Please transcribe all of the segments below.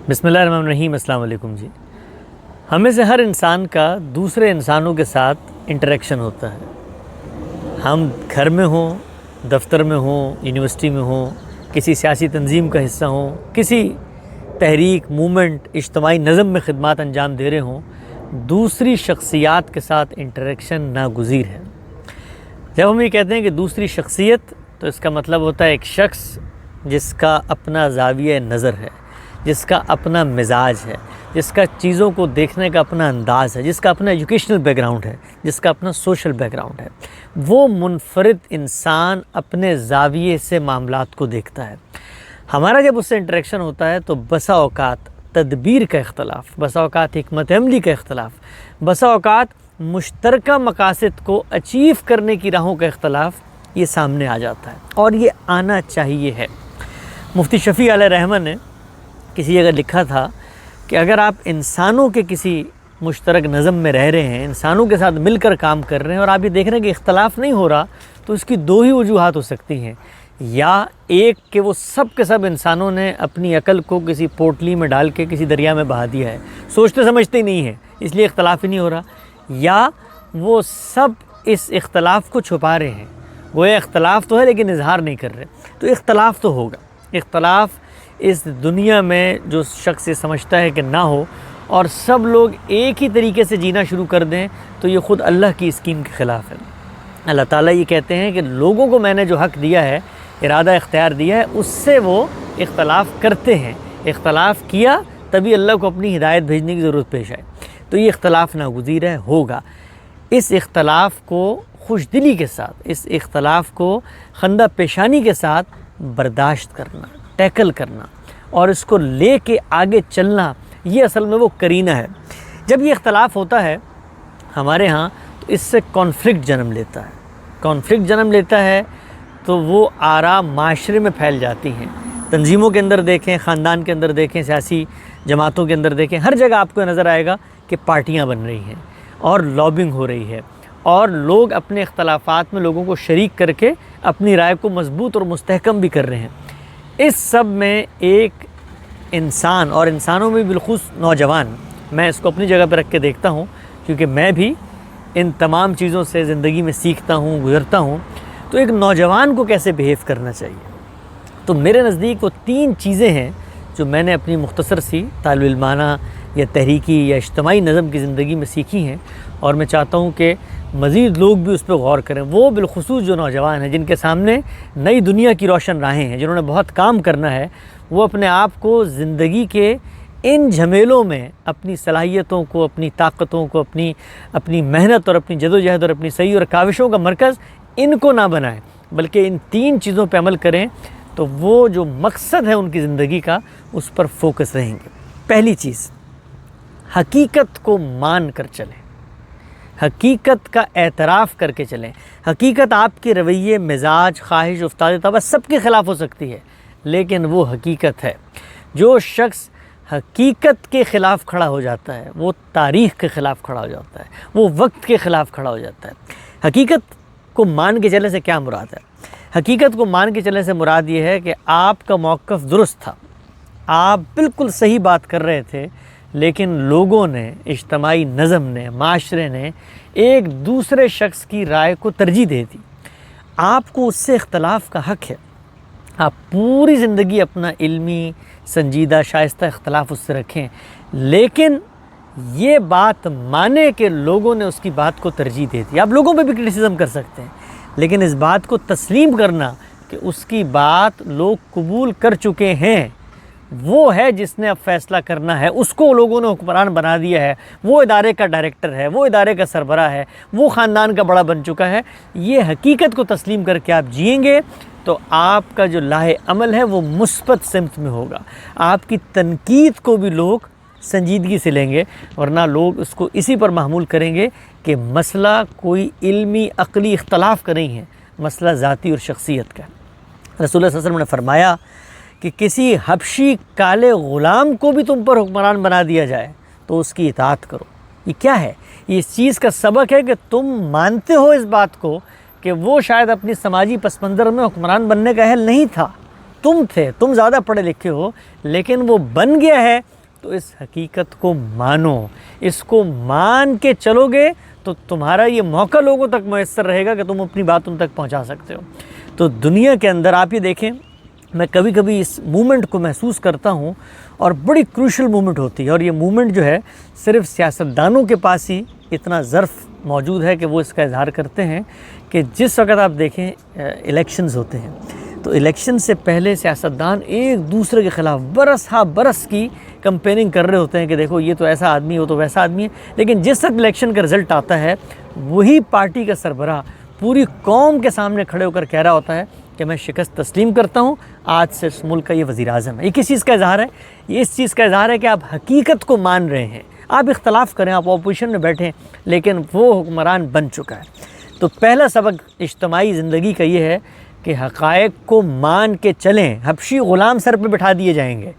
بسم اللہ الرحمن الرحیم۔ السلام علیکم جی۔ ہمیں سے ہر انسان کا دوسرے انسانوں کے ساتھ انٹریکشن ہوتا ہے۔ ہم گھر میں ہوں، دفتر میں ہوں، یونیورسٹی میں ہوں، کسی سیاسی تنظیم کا حصہ ہوں، کسی تحریک، موومنٹ، اجتماعی نظم میں خدمات انجام دے رہے ہوں، دوسری شخصیات کے ساتھ انٹریکشن ناگزیر ہے۔ جب ہم یہ کہتے ہیں کہ دوسری شخصیت، تو اس کا مطلب ہوتا ہے ایک شخص جس کا اپنا زاویہ نظر ہے، جس کا اپنا مزاج ہے، جس کا چیزوں کو دیکھنے کا اپنا انداز ہے، جس کا اپنا ایجوکیشنل بیک گراؤنڈ ہے، جس کا اپنا سوشل بیک گراؤنڈ ہے۔ وہ منفرد انسان اپنے زاویے سے معاملات کو دیکھتا ہے۔ ہمارا جب اس سے انٹریکشن ہوتا ہے تو بسا اوقات تدبیر کا اختلاف، بسا اوقات حکمت عملی کا اختلاف، بسا اوقات مشترکہ مقاصد کو اچیو کرنے کی راہوں کا اختلاف یہ سامنے آ جاتا ہے، اور یہ آنا چاہیے ہے۔ مفتی شفیع علیہ رحمہ نے کسی جگہ لکھا تھا کہ اگر آپ انسانوں کے کسی مشترک نظم میں رہ رہے ہیں، انسانوں کے ساتھ مل کر کام کر رہے ہیں، اور آپ یہ دیکھ رہے ہیں کہ اختلاف نہیں ہو رہا، تو اس کی دو ہی وجوہات ہو سکتی ہیں۔ یا ایک کہ وہ سب کے سب انسانوں نے اپنی عقل کو کسی پوٹلی میں ڈال کے کسی دریا میں بہا دیا ہے، سوچتے سمجھتے ہی نہیں ہیں، اس لیے اختلاف ہی نہیں ہو رہا۔ یا وہ سب اس اختلاف کو چھپا رہے ہیں، وہ اختلاف تو ہے لیکن اظہار نہیں کر رہے۔ تو اختلاف تو ہوگا۔ اختلاف اس دنیا میں جو شخص یہ سمجھتا ہے کہ نہ ہو اور سب لوگ ایک ہی طریقے سے جینا شروع کر دیں، تو یہ خود اللہ کی اسکیم کے خلاف ہے۔ اللہ تعالیٰ یہ کہتے ہیں کہ لوگوں کو میں نے جو حق دیا ہے، ارادہ اختیار دیا ہے، اس سے وہ اختلاف کرتے ہیں۔ اختلاف کیا تبھی اللہ کو اپنی ہدایت بھیجنے کی ضرورت پیش آئے۔ تو یہ اختلاف ناگزیر ہے، ہوگا۔ اس اختلاف کو خوش دلی کے ساتھ، اس اختلاف کو خندہ پیشانی کے ساتھ برداشت کرنا، ٹیکل کرنا اور اس کو لے کے آگے چلنا، یہ اصل میں وہ کرینہ ہے۔ جب یہ اختلاف ہوتا ہے ہمارے ہاں تو اس سے کانفلکٹ جنم لیتا ہے۔ کانفلکٹ جنم لیتا ہے تو وہ آراء معاشرے میں پھیل جاتی ہیں۔ تنظیموں کے اندر دیکھیں، خاندان کے اندر دیکھیں، سیاسی جماعتوں کے اندر دیکھیں، ہر جگہ آپ کو نظر آئے گا کہ پارٹیاں بن رہی ہیں اور لابنگ ہو رہی ہے، اور لوگ اپنے اختلافات میں لوگوں کو شریک کر کے اپنی رائے کو مضبوط اور مستحکم بھی کر رہے ہیں۔ اس سب میں ایک انسان، اور انسانوں میں بالخصوص نوجوان، میں اس کو اپنی جگہ پہ رکھ کے دیکھتا ہوں کیونکہ میں بھی ان تمام چیزوں سے زندگی میں سیکھتا ہوں، گزرتا ہوں، تو ایک نوجوان کو کیسے بیہیو کرنا چاہیے۔ تو میرے نزدیک وہ 3 چیزیں ہیں جو میں نے اپنی مختصر سی طالب علمانہ یا تحریکی یا اجتماعی نظم کی زندگی میں سیکھی ہیں، اور میں چاہتا ہوں کہ مزید لوگ بھی اس پہ غور کریں۔ وہ بالخصوص جو نوجوان ہیں، جن کے سامنے نئی دنیا کی روشن راہیں ہیں، جنہوں نے بہت کام کرنا ہے، وہ اپنے آپ کو زندگی کے ان جھمیلوں میں اپنی صلاحیتوں کو، اپنی طاقتوں کو، اپنی محنت اور اپنی جدوجہد اور اپنی سعی اور کاوشوں کا مرکز ان کو نہ بنائیں، بلکہ ان 3 چیزوں پہ عمل کریں، تو وہ جو مقصد ہے ان کی زندگی کا، اس پر فوکس رہیں گے۔ پہلی چیز، حقیقت کو مان کر چلیں، حقیقت کا اعتراف کر کے چلیں۔ حقیقت آپ کے رویے، مزاج، خواہش، افتاد طبع سب کے خلاف ہو سکتی ہے، لیکن وہ حقیقت ہے۔ جو شخص حقیقت کے خلاف کھڑا ہو جاتا ہے، وہ تاریخ کے خلاف کھڑا ہو جاتا ہے، وہ وقت کے خلاف کھڑا ہو جاتا ہے۔ حقیقت کو مان کے چلنے سے کیا مراد ہے؟ حقیقت کو مان کے چلنے سے مراد یہ ہے کہ آپ کا موقف درست تھا، آپ بالکل صحیح بات کر رہے تھے، لیکن لوگوں نے، اجتماعی نظم نے، معاشرے نے ایک دوسرے شخص کی رائے کو ترجیح دے دی۔ آپ کو اس سے اختلاف کا حق ہے، آپ پوری زندگی اپنا علمی، سنجیدہ، شائستہ اختلاف اس سے رکھیں، لیکن یہ بات مانے کہ لوگوں نے اس کی بات کو ترجیح دے دی۔ آپ لوگوں پہ بھی کرٹیسزم کر سکتے ہیں، لیکن اس بات کو تسلیم کرنا کہ اس کی بات لوگ قبول کر چکے ہیں، وہ ہے جس نے اب فیصلہ کرنا ہے، اس کو لوگوں نے حکمران بنا دیا ہے، وہ ادارے کا ڈائریکٹر ہے، وہ ادارے کا سربراہ ہے، وہ خاندان کا بڑا بن چکا ہے۔ یہ حقیقت کو تسلیم کر کے آپ جئیں گے تو آپ کا جو لاہ عمل ہے وہ مثبت سمت میں ہوگا۔ آپ کی تنقید کو بھی لوگ سنجیدگی سے لیں گے، ورنہ لوگ اس کو اسی پر محمول کریں گے کہ مسئلہ کوئی علمی عقلی اختلاف کا نہیں ہے، مسئلہ ذاتی اور شخصیت کا۔ رسول اللہ صلی اللہ علیہ وسلم نے فرمایا کہ کسی حبشی کالے غلام کو بھی تم پر حکمران بنا دیا جائے تو اس کی اطاعت کرو۔ یہ کیا ہے؟ یہ اس چیز کا سبق ہے کہ تم مانتے ہو اس بات کو کہ وہ شاید اپنی سماجی پس منظر میں حکمران بننے کا اہل نہیں تھا، تم تھے، تم زیادہ پڑھے لکھے ہو، لیکن وہ بن گیا ہے تو اس حقیقت کو مانو، اس کو مان کے چلو گے تو تمہارا یہ موقع لوگوں تک میسر رہے گا کہ تم اپنی بات ان تک پہنچا سکتے ہو۔ تو دنیا کے اندر آپ یہ دیکھیں، میں کبھی کبھی اس مومنٹ کو محسوس کرتا ہوں اور بڑی کروشل مومنٹ ہوتی ہے، اور یہ مومنٹ جو ہے صرف سیاستدانوں کے پاس ہی اتنا ظرف موجود ہے کہ وہ اس کا اظہار کرتے ہیں کہ جس وقت آپ دیکھیں الیکشنز ہوتے ہیں تو الیکشن سے پہلے سیاستدان ایک دوسرے کے خلاف برس ہا برس کی کمپیننگ کر رہے ہوتے ہیں کہ دیکھو یہ تو ایسا آدمی ہے، وہ تو ویسا آدمی ہے، لیکن جس وقت الیکشن کا رزلٹ آتا ہے وہی پارٹی کا سربراہ پوری قوم کے سامنے کھڑے ہو کر کہہ رہا ہوتا ہے کہ میں شکست تسلیم کرتا ہوں، آج سے اس ملک کا یہ وزیر اعظم ہے۔ یہ کس چیز کا اظہار ہے؟ یہ اس چیز کا اظہار ہے کہ آپ حقیقت کو مان رہے ہیں، آپ اختلاف کریں، آپ اپوزیشن میں بیٹھیں، لیکن وہ حکمران بن چکا ہے۔ تو پہلا سبق اجتماعی زندگی کا یہ ہے کہ حقائق کو مان کے چلیں۔ حبشی غلام سر پہ بٹھا دیے جائیں گے،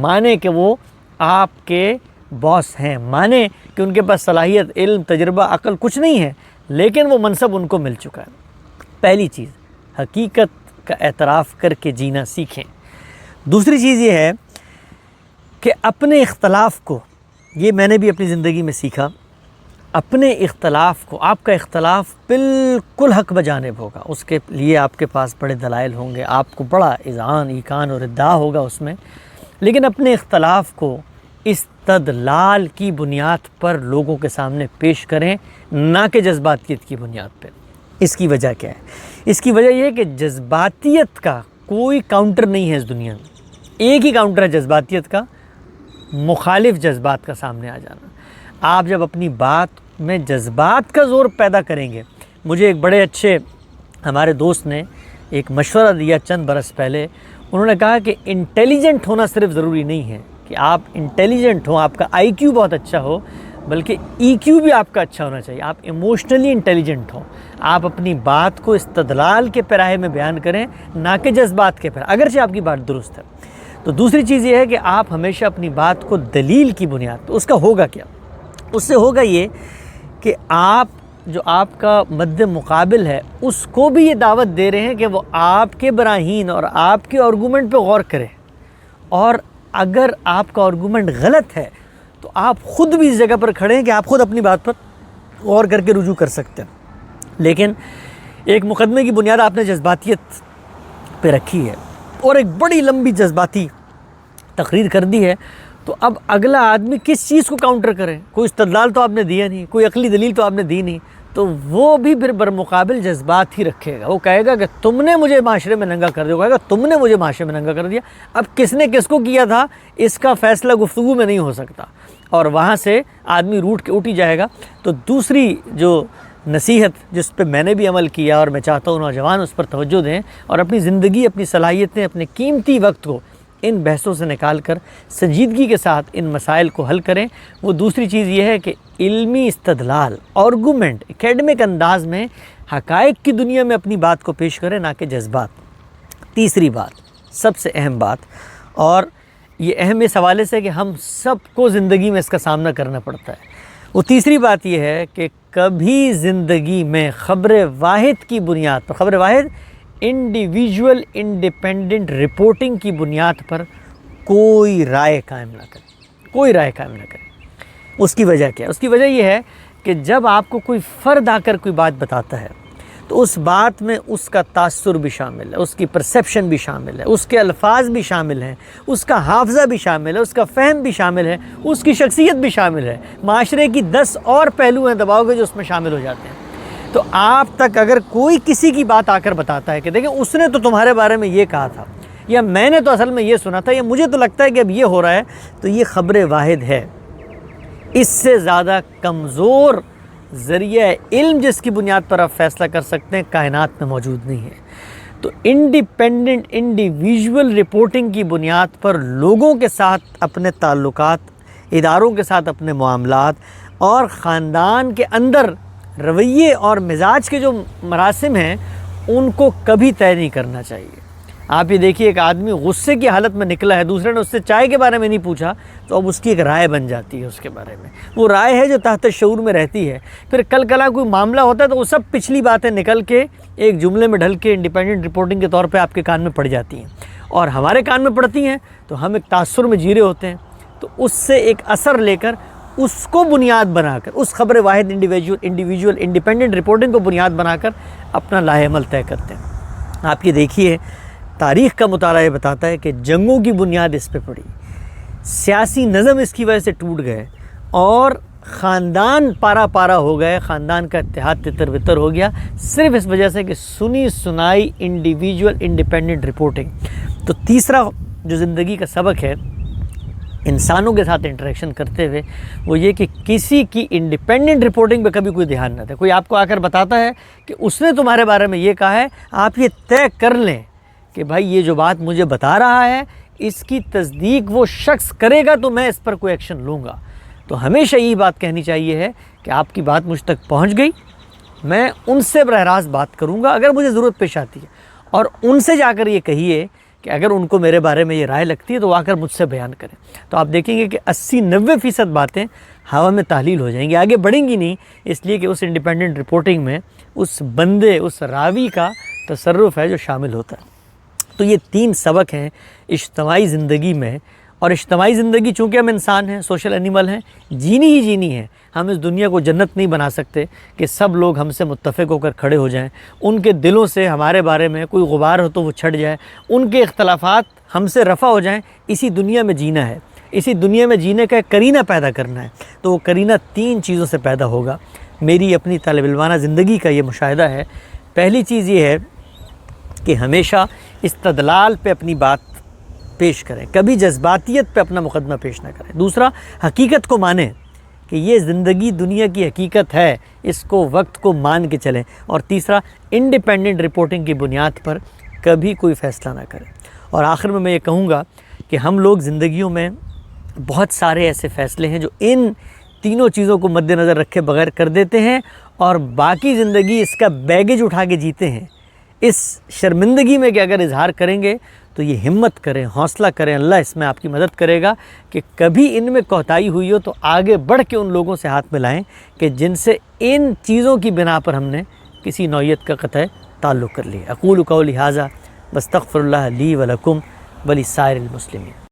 مانیں کہ وہ آپ کے باس ہیں، مانیں کہ ان کے پاس صلاحیت، علم، تجربہ، عقل کچھ نہیں ہے، لیکن وہ منصب ان کو مل چکا ہے۔ پہلی چیز حقیقت کا اعتراف کر کے جینا سیکھیں۔ دوسری چیز یہ ہے کہ اپنے اختلاف کو، یہ میں نے بھی اپنی زندگی میں سیکھا، اپنے اختلاف کو، آپ کا اختلاف بالکل حق بجانب ہوگا، اس کے لیے آپ کے پاس بڑے دلائل ہوں گے، آپ کو بڑا اذعان، ایقان اور ادعا ہوگا اس میں، لیکن اپنے اختلاف کو استدلال کی بنیاد پر لوگوں کے سامنے پیش کریں، نہ کہ جذباتیت کی بنیاد پہ۔ اس کی وجہ کیا ہے؟ اس کی وجہ یہ ہے کہ جذباتیت کا کوئی کاؤنٹر نہیں ہے اس دنیا میں، ایک ہی کاؤنٹر ہے جذباتیت کا، مخالف جذبات کا سامنے آ جانا۔ آپ جب اپنی بات میں جذبات کا زور پیدا کریں گے، مجھے ایک بڑے اچھے ہمارے دوست نے ایک مشورہ دیا چند برس پہلے، انہوں نے کہا کہ انٹیلیجنٹ ہونا صرف ضروری نہیں ہے کہ آپ انٹیلیجنٹ ہوں، آپ کا آئی کیو بہت اچھا ہو، بلکہ ای کیو بھی آپ کا اچھا ہونا چاہیے، آپ ایموشنلی انٹیلیجنٹ ہوں، آپ اپنی بات کو استدلال کے پیراہے میں بیان کریں، نہ کہ جذبات کے پیراہے، اگرچہ آپ کی بات درست ہے۔ تو دوسری چیز یہ ہے کہ آپ ہمیشہ اپنی بات کو دلیل کی بنیاد پہ، اس کا ہوگا کیا؟ اس سے ہوگا یہ کہ آپ جو آپ کا مد مقابل ہے اس کو بھی یہ دعوت دے رہے ہیں کہ وہ آپ کے براہین اور آپ کے آرگومنٹ پہ غور کرے، اور اگر آپ کا آرگومنٹ غلط ہے تو آپ خود بھی اس جگہ پر کھڑے ہیں کہ آپ خود اپنی بات پر غور کر کے رجوع کر سکتے ہیں۔ لیکن ایک مقدمے کی بنیاد آپ نے جذباتیت پہ رکھی ہے اور ایک بڑی لمبی جذباتی تقریر کر دی ہے، تو اب اگلا آدمی کس چیز کو کاؤنٹر کرے؟ کوئی استدلال تو آپ نے دیا نہیں، کوئی عقلی دلیل تو آپ نے دی نہیں، تو وہ بھی پھر برمقابل جذبات ہی رکھے گا۔ وہ کہے گا کہ تم نے مجھے معاشرے میں ننگا کر دیا، کہے گا تم نے مجھے معاشرے میں ننگا کر دیا۔ اب کس نے کس کو کیا تھا اس کا فیصلہ گفتگو میں نہیں ہو سکتا، اور وہاں سے آدمی روٹ کے اٹھ ہی جائے گا۔ تو دوسری جو نصیحت جس پہ میں نے بھی عمل کیا اور میں چاہتا ہوں نوجوان اس پر توجہ دیں اور اپنی زندگی، اپنی صلاحیتیں، اپنے قیمتی وقت کو ان بحثوں سے نکال کر سنجیدگی کے ساتھ ان مسائل کو حل کریں، وہ دوسری چیز یہ ہے کہ علمی استدلال، آرگومنٹ، اکیڈمک انداز میں حقائق کی دنیا میں اپنی بات کو پیش کریں، نہ کہ جذبات۔ تیسری بات، سب سے اہم بات، اور یہ اہم اس حوالے سے کہ ہم سب کو زندگی میں اس کا سامنا کرنا پڑتا ہے، وہ تیسری بات یہ ہے کہ کبھی زندگی میں خبر واحد کی بنیاد پر، خبر واحد انڈیویجول انڈیپینڈنٹ رپورٹنگ کی بنیاد پر کوئی رائے قائم نہ کریں، کوئی رائے قائم نہ کریں۔ اس کی وجہ کیا ہے؟ اس کی وجہ یہ ہے کہ جب آپ کو کوئی فرد آ کر کوئی بات بتاتا ہے تو اس بات میں اس کا تاثر بھی شامل ہے، اس کی پرسیپشن بھی شامل ہے، اس کے الفاظ بھی شامل ہیں، اس کا حافظہ بھی شامل ہے، اس کا فہم بھی شامل ہے، اس کی شخصیت بھی شامل ہے، معاشرے کی 10 اور پہلو ہیں دباؤ کے جو اس میں شامل ہو جاتے ہیں۔ تو آپ تک اگر کوئی کسی کی بات آ کر بتاتا ہے کہ دیکھیں اس نے تو تمہارے بارے میں یہ کہا تھا، یا میں نے تو اصل میں یہ سنا تھا، یا مجھے تو لگتا ہے کہ اب یہ ہو رہا ہے، تو یہ خبر واحد ہے۔ اس سے زیادہ کمزور ذریعہ علم جس کی بنیاد پر آپ فیصلہ کر سکتے ہیں کائنات میں موجود نہیں ہے۔ تو انڈیپینڈنٹ انڈیویجول رپورٹنگ کی بنیاد پر لوگوں کے ساتھ اپنے تعلقات، اداروں کے ساتھ اپنے معاملات، اور خاندان کے اندر رویے اور مزاج کے جو مراسم ہیں ان کو کبھی طے نہیں کرنا چاہیے۔ آپ یہ دیکھیے ایک آدمی غصے کی حالت میں نکلا ہے، دوسرے نے اس سے چائے کے بارے میں نہیں پوچھا تو اب اس کی ایک رائے بن جاتی ہے اس کے بارے میں، وہ رائے ہے جو تحت شعور میں رہتی ہے۔ پھر کل کلا کوئی معاملہ ہوتا ہے تو وہ سب پچھلی باتیں نکل کے ایک جملے میں ڈھل کے انڈیپینڈنٹ رپورٹنگ کے طور پہ آپ کے کان میں پڑ جاتی ہیں، اور ہمارے کان میں پڑتی ہیں تو ہم ایک تاثر میں جی رہے ہوتے ہیں، تو اس سے ایک اثر لے کر اس کو بنیاد بنا کر، اس خبر واحد انڈیویجول انڈیپینڈنٹ رپورٹنگ کو بنیاد بنا کر اپنا لاہ عمل طے کرتے ہیں۔ آپ یہ دیکھیے، تاریخ کا مطالعہ یہ بتاتا ہے کہ جنگوں کی بنیاد اس پہ پڑی، سیاسی نظم اس کی وجہ سے ٹوٹ گئے، اور خاندان پارا پارا ہو گئے، خاندان کا اتحاد تتر بتر ہو گیا، صرف اس وجہ سے کہ سنی سنائی انڈیویجول انڈیپینڈنٹ رپورٹنگ۔ تو تیسرا جو زندگی کا سبق ہے انسانوں کے ساتھ انٹریکشن کرتے ہوئے، وہ یہ کہ کسی کی انڈیپینڈنٹ رپورٹنگ پہ کبھی کوئی دھیان نہ دے۔ کوئی آپ کو آ کر بتاتا ہے کہ اس نے تمہارے بارے میں یہ کہا ہے، آپ یہ طے کر لیں کہ بھائی یہ جو بات مجھے بتا رہا ہے اس کی تصدیق وہ شخص کرے گا تو میں اس پر کوئی ایکشن لوں گا۔ تو ہمیشہ یہی بات کہنی چاہیے ہے کہ آپ کی بات مجھ تک پہنچ گئی، میں ان سے براہ راست بات کروں گا اگر مجھے ضرورت پیش آتی ہے، اور ان سے جا کر یہ کہیے کہ اگر ان کو میرے بارے میں یہ رائے لگتی ہے تو وہ آ کر مجھ سے بیان کریں۔ تو آپ دیکھیں گے کہ 80-90% باتیں ہوا میں تحلیل ہو جائیں گی، آگے بڑھیں گی نہیں، اس لیے کہ اس انڈیپینڈنٹ رپورٹنگ میں اس بندے، اس راوی کا تصرف ہے جو شامل ہوتا ہے۔ تو یہ 3 سبق ہیں اجتماعی زندگی میں، اور اجتماعی زندگی چونکہ ہم انسان ہیں، سوشل اینیمل ہیں، جینی ہی جینی ہے۔ ہم اس دنیا کو جنت نہیں بنا سکتے کہ سب لوگ ہم سے متفق ہو کر کھڑے ہو جائیں، ان کے دلوں سے ہمارے بارے میں کوئی غبار ہو تو وہ چھٹ جائے، ان کے اختلافات ہم سے رفع ہو جائیں۔ اسی دنیا میں جینا ہے، اسی دنیا میں جینے کا ایک کرینہ پیدا کرنا ہے، تو وہ کرینہ 3 چیزوں سے پیدا ہوگا۔ میری اپنی طالب علمانہ زندگی کا یہ مشاہدہ ہے۔ پہلی چیز یہ ہے کہ ہمیشہ استدلال پہ اپنی بات پیش کریں، کبھی جذباتیت پہ اپنا مقدمہ پیش نہ کریں۔ دوسرا، حقیقت کو مانیں کہ یہ زندگی دنیا کی حقیقت ہے، اس کو وقت کو مان کے چلیں۔ اور تیسرا، انڈیپینڈنٹ رپورٹنگ کی بنیاد پر کبھی کوئی فیصلہ نہ کریں۔ اور آخر میں یہ کہوں گا کہ ہم لوگ زندگیوں میں بہت سارے ایسے فیصلے ہیں جو ان تینوں چیزوں کو مد نظر رکھے بغیر کر دیتے ہیں، اور باقی زندگی اس کا بیگیج اٹھا کے جیتے ہیں، اس شرمندگی میں کہ اگر اظہار کریں گے تو یہ ہمت کریں، حوصلہ کریں، اللہ اس میں آپ کی مدد کرے گا کہ کبھی ان میں کوتاہی ہوئی ہو تو آگے بڑھ کے ان لوگوں سے ہاتھ ملائیں کہ جن سے ان چیزوں کی بنا پر ہم نے کسی نوعیت کا قطع تعلق کر لیا۔ اقول قولی ھذا واستغفر اللہ لی ولکم ولسائر المسلمین۔